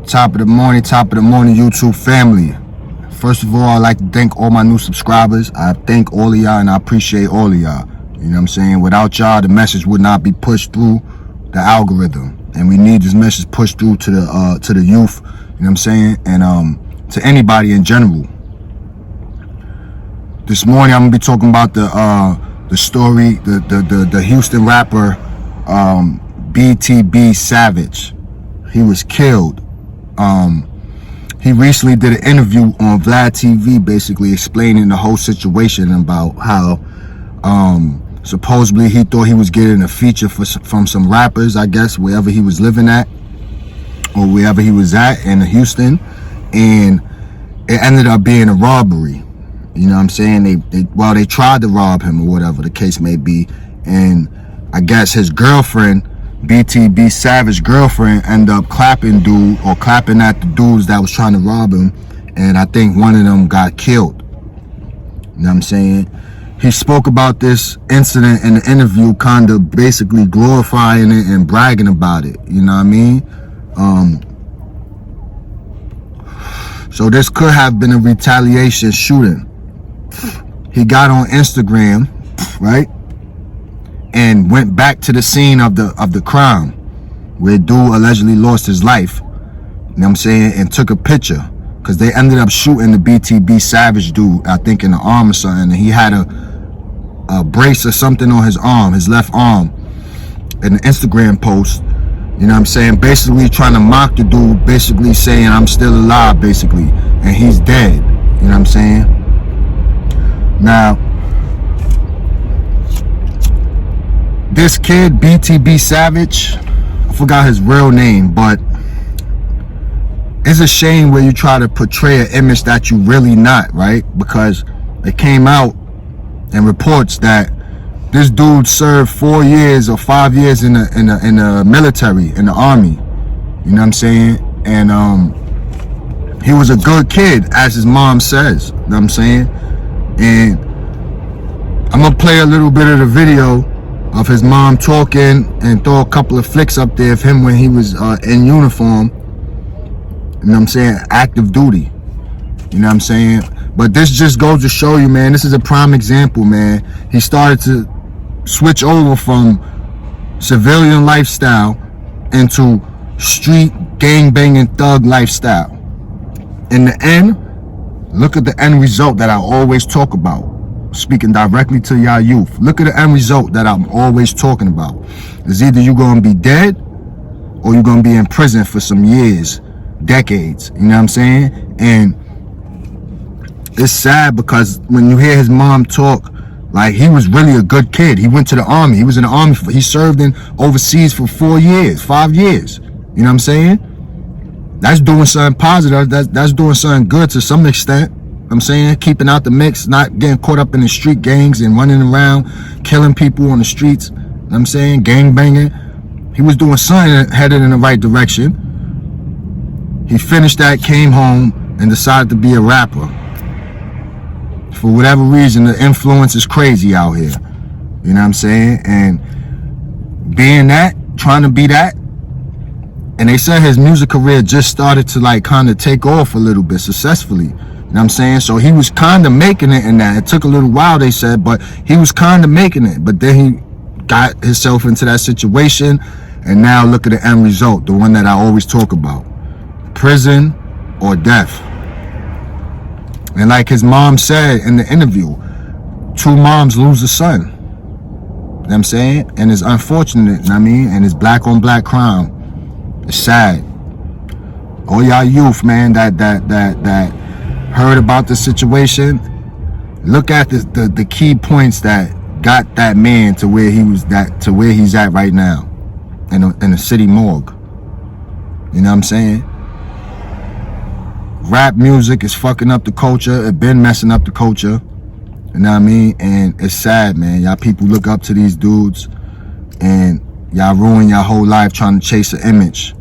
Top of the morning, YouTube family. First of all, I'd like to thank all my new subscribers. I thank all of y'all and I appreciate all of y'all. You know what I'm saying? Without y'all, the message would not be pushed through the algorithm. And we need this message pushed through to the youth, you know what I'm saying? And to anybody in general. This morning I'm gonna be talking about the story, the Houston rapper BTB Savage. He was killed. He recently did an interview on Vlad TV, basically explaining the whole situation about how supposedly he thought he was getting a feature from some rappers, I guess, wherever he was living at or wherever he was at in Houston, and it ended up being a robbery. You know what I'm saying? They tried to rob him or whatever the case may be, and I guess his girlfriend, BTB Savage girlfriend, ended up clapping at the dudes that was trying to rob him, and I think one of them got killed. You know what I'm saying? He spoke about this incident in the interview, kind of basically glorifying it and bragging about it. You know what I mean? So this could have been a retaliation shooting. He got on Instagram, right, and went back to the scene of the crime where dude allegedly lost his life. You know what I'm saying? And took a picture, because they ended up shooting the BTB Savage dude, I think in the arm or something, and he had a brace or something on his arm, his left arm, in an Instagram post. You know what I'm saying? Basically trying to mock the dude, basically saying I'm still alive, basically, and he's dead. You know what I'm saying? Now, this kid, BTB Savage, I forgot his real name, but it's a shame where you try to portray an image that you really not, right? Because it came out in reports that this dude served 4 years or 5 years in the military, in the army. You know what I'm saying? And he was a good kid, as his mom says. You know what I'm saying? And I'm gonna play a little bit of the video of his mom talking and throw a couple of flicks up there of him when he was in uniform. You know what I'm saying? Active duty. You know what I'm saying? But this just goes to show you, man, this is a prime example, man. He started to switch over from civilian lifestyle into street gang-banging thug lifestyle. In the end, look at the end result that I always talk about. Speaking directly to y'all youth. Look at the end result that I'm always talking about. It's either you're going to be dead or you're going to be in prison for some years, decades. You know what I'm saying? And it's sad because when you hear his mom talk, like, he was really a good kid. He went to the army. He was in the army. He served in overseas for 4 years, 5 years. You know what I'm saying? That's doing something positive. That's doing something good to some extent. I'm saying, keeping out the mix, not getting caught up in the street gangs and running around, killing people on the streets. You know what I'm saying? Gang banging. He was doing something headed in the right direction. He finished that, came home, and decided to be a rapper. For whatever reason, the influence is crazy out here. You know what I'm saying? And being that, trying to be that, and they said his music career just started to like kind of take off a little bit successfully. You know what I'm saying? So he was kind of making it in that. It took a little while, they said, but he was kind of making it. But then he got himself into that situation, and now look at the end result, the one that I always talk about. Prison or death. And like his mom said in the interview, 2 moms lose a son. You know what I'm saying? And it's unfortunate, you know what I mean? And it's black on black crime. It's sad. All y'all youth, man, that heard about the situation, look at the key points that got that man to where he's at right now in the city morgue. You know what I'm saying? Rap music is fucking up the culture. It been messing up the culture. You know what I mean? And it's sad, man. Y'all people look up to these dudes and y'all ruin your whole life trying to chase an image.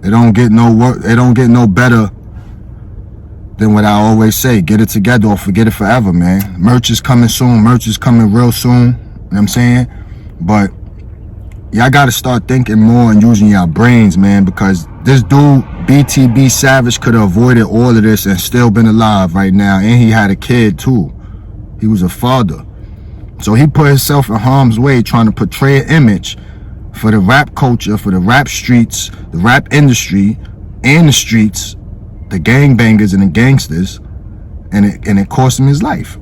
It don't get no work. It don't get no better than what I always say. Get it together or forget it forever, man. Merch is coming soon. Merch is coming real soon. You know what I'm saying? But y'all gotta start thinking more and using your brains, man, because this dude, BTB Savage, could have avoided all of this and still been alive right now. And he had a kid too. He was a father. So he put himself in harm's way trying to portray an image for the rap culture, for the rap streets, the rap industry, and the streets, the gangbangers and the gangsters, and it cost him his life.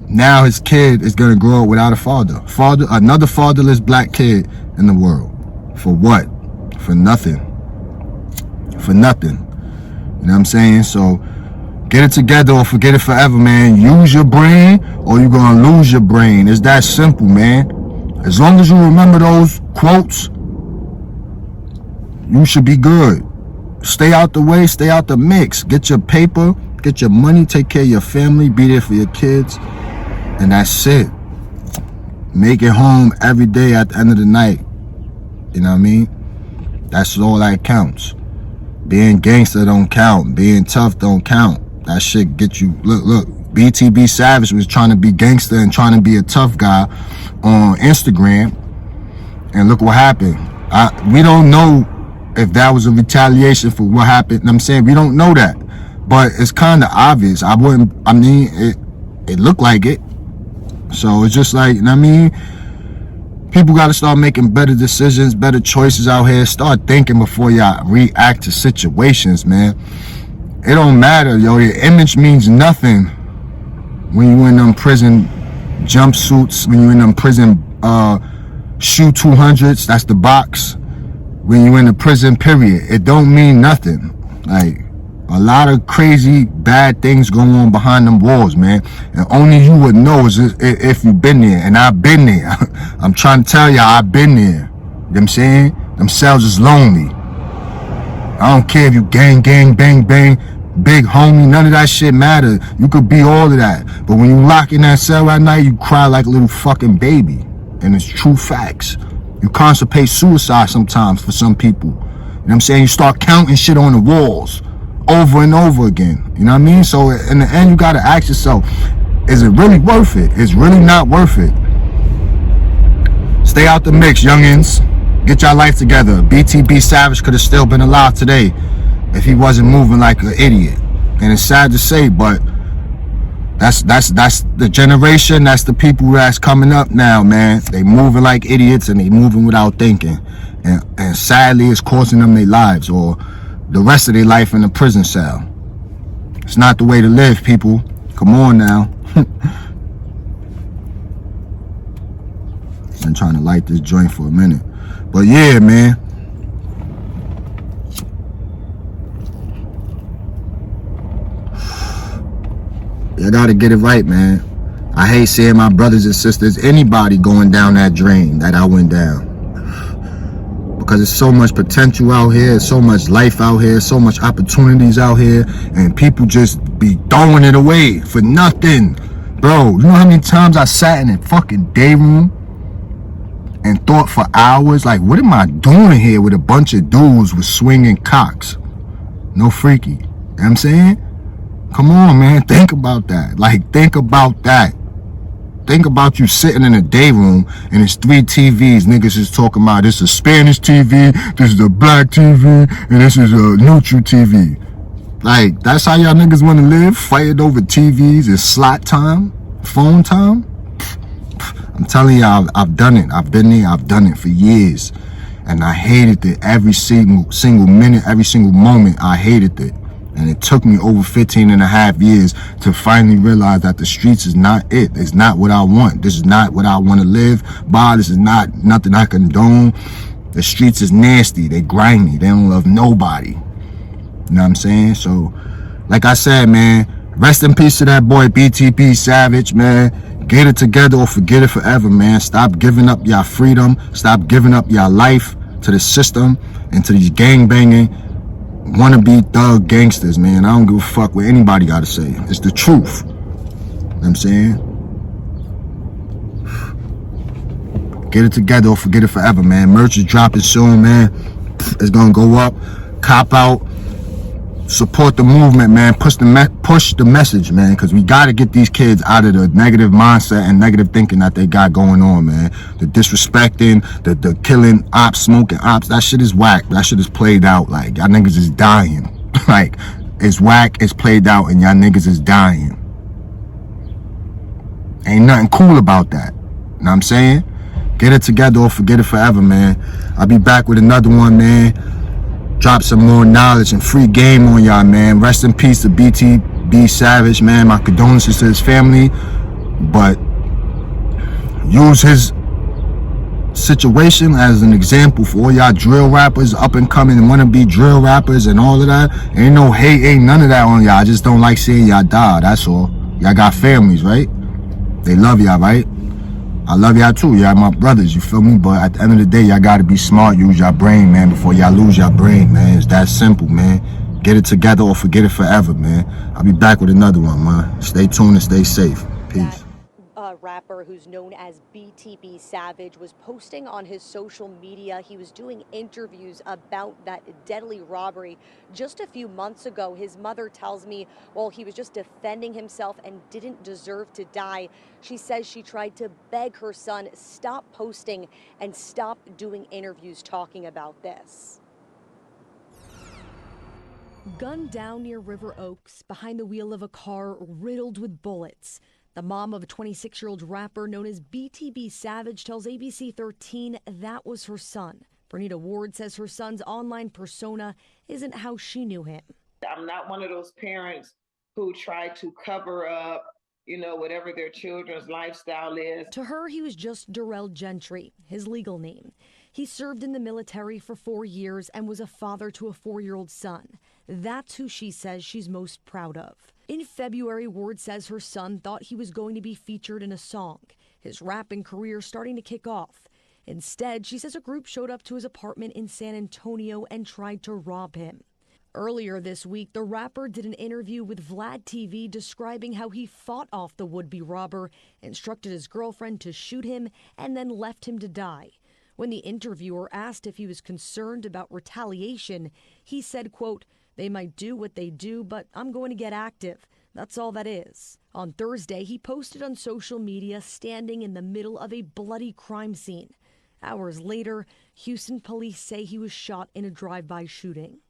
Now his kid is gonna grow up without a father. Another fatherless black kid in the world. For what? For nothing. For nothing. You know what I'm saying? So get it together or forget it forever, man. Use your brain or you're gonna lose your brain. It's that simple, man. As long as you remember those quotes, you should be good. Stay out the way, stay out the mix. Get your paper, get your money, take care of your family, be there for your kids, and that's it. Make it home every day at the end of the night. You know what I mean? That's all that counts. Being gangster don't count. Being tough don't count. That shit get you. Look. BTB Savage was trying to be gangster and trying to be a tough guy on Instagram, and look what happened. We don't know if that was a retaliation for what happened. I'm saying we don't know that, but it's kind of obvious. It looked like it. So it's just like, you know what I mean? People got to start making better decisions, better choices out here. Start thinking before y'all react to situations, man. It don't matter, yo. Your image means nothing when you in them prison jumpsuits, when you in them prison shoe 200s, that's the box. When you in the prison, period, it don't mean nothing. Like, a lot of crazy, bad things going on behind them walls, man. And only you would know is if you've been there. And I've been there. I'm trying to tell y'all, I've been there. You know what I'm saying? Them cells is lonely. I don't care if you gang, bang, bang, big homie, none of that shit matter. You could be all of that. But when you lock in that cell at night, you cry like a little fucking baby. And it's true facts. You contemplate suicide sometimes for some people. You know what I'm saying? You start counting shit on the walls over and over again. You know what I mean? So in the end, you gotta ask yourself, is it really worth it? It's really not worth it. Stay out the mix, youngins. Get your life together. BTB Savage could have still been alive today if he wasn't moving like an idiot. And it's sad to say, but that's the generation, that's the people that's coming up now, man. They moving like idiots and they moving without thinking. And sadly, it's costing them their lives or the rest of their life in a prison cell. It's not the way to live, people. Come on now. Been trying to light this joint for a minute. But yeah, man. You gotta get it right, man. I hate seeing my brothers and sisters, anybody going down that drain that I went down. Because there's so much potential out here, so much life out here, so much opportunities out here, and people just be throwing it away for nothing. Bro, you know how many times I sat in a fucking day room and thought for hours, like, what am I doing here with a bunch of dudes with swinging cocks? No freaky. You know what I'm saying? Come on, man. Think about that. Like, think about that. Think about you sitting in a day room and it's 3 TVs. Niggas is talking about this is Spanish TV, this is a black TV, and this is a neutral TV. Like, that's how y'all niggas want to live? Fighting over TVs and slot time? Phone time? I'm telling y'all, I've done it. I've been there. I've done it for years. And I hated it every single minute, every single moment. I hated it. And it took me over 15 and a half years to finally realize that the streets is not it. It's not what I want. This is not what I want to live by. This is not nothing I condone. The streets is nasty. They grimy. They don't love nobody. You know what I'm saying? So, like I said, man, rest in peace to that boy BTB Savage, man. Get it together or forget it forever, man. Stop giving up your freedom. Stop giving up your life to the system and to these gangbanging wannabe thug gangsters, man. I don't give a fuck what anybody gotta say. It's the truth. You know what I'm saying? Get it together or forget it forever, man. Merch is dropping soon, man. It's gonna go up. Cop out. support the movement, man. Push the message, man, because we got to get these kids out of the negative mindset and negative thinking that they got going on, man. The disrespecting, the killing ops, smoking ops, that shit is whack. That shit is played out. Like, y'all niggas is dying. Like, it's whack, it's played out, and y'all niggas is dying. Ain't nothing cool about that. You know what I'm saying? Get it together or forget it forever, man. I'll be back with another one, man. Drop some more knowledge and free game on y'all, man. Rest in peace to BTB Savage, man. My condolences to his family. But use his situation as an example for all y'all drill rappers, up and coming and wanna be drill rappers and all of that. Ain't no hate, ain't none of that on y'all. I just don't like seeing y'all die, that's all. Y'all got families, right? They love y'all, right? I love y'all too. Y'all my brothers, you feel me? But at the end of the day, y'all gotta be smart. Use your brain, man, before y'all lose your brain, man. It's that simple, man. Get it together or forget it forever, man. I'll be back with another one, man. Stay tuned and stay safe. Peace. Rapper who's known as BTB Savage was posting on his social media. He was doing interviews about that deadly robbery just a few months ago. His mother tells me, well, he was just defending himself and didn't deserve to die. She says she tried to beg her son, stop posting and stop doing interviews talking about this. Gunned down near River Oaks, behind the wheel of a car riddled with bullets. The mom of a 26-year-old rapper known as BTB Savage tells ABC 13 that was her son. Bernita Ward says her son's online persona isn't how she knew him. I'm not one of those parents who try to cover up, whatever their children's lifestyle is. To her, he was just Darrell Gentry, his legal name. He served in the military for 4 years and was a father to a 4-year-old son. That's who she says she's most proud of. In February, Ward says her son thought he was going to be featured in a song, his rapping career starting to kick off. Instead, she says a group showed up to his apartment in San Antonio and tried to rob him. Earlier this week, the rapper did an interview with Vlad TV describing how he fought off the would-be robber, instructed his girlfriend to shoot him, and then left him to die. When the interviewer asked if he was concerned about retaliation, he said, quote, "They might do what they do, but I'm going to get active. That's all that is." On Thursday, he posted on social media standing in the middle of a bloody crime scene. Hours later, Houston police say he was shot in a drive-by shooting.